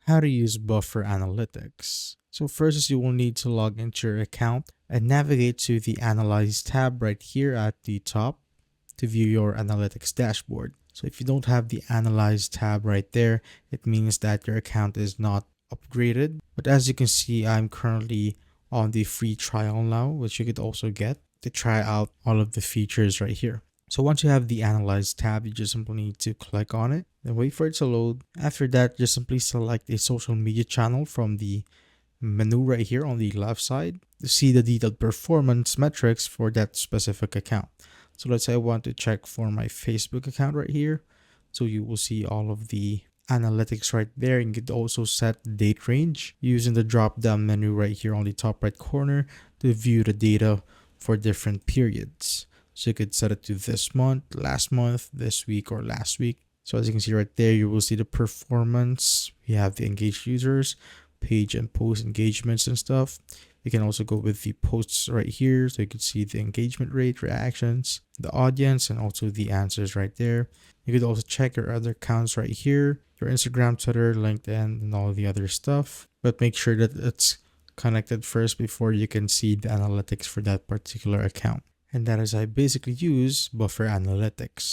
how to use Buffer Analytics. So first is you will need to log into your account and navigate to the Analyze tab right here at the top to view your analytics dashboard. So if you don't have the Analyze tab right there, it means that your account is not upgraded. But as you can see, I'm currently on the free trial now, which you could also get to try out all of the features right here. So once you have the Analyze tab, you just simply need to click on it and wait for it to load. After that, just simply select a social media channel from the menu right here on the left side to see the detailed performance metrics for that specific account. So let's say I want to check for my Facebook account right here. So you will see all of the analytics right there. You could also set the date range using the drop down menu right here on the top right corner to view the data for different periods. So you could set it to this month, last month, this week, or last week. So as you can see right there, you will see the performance. We have the engaged users, page and post engagements and stuff. You can also go with the posts right here. So you can see the engagement rate, reactions, the audience, and also the answers right there. You could also check your other accounts right here, your Instagram, Twitter, LinkedIn, and all the other stuff. But make sure that it's connected first before you can see the analytics for that particular account. And that is how I basically use Buffer Analytics.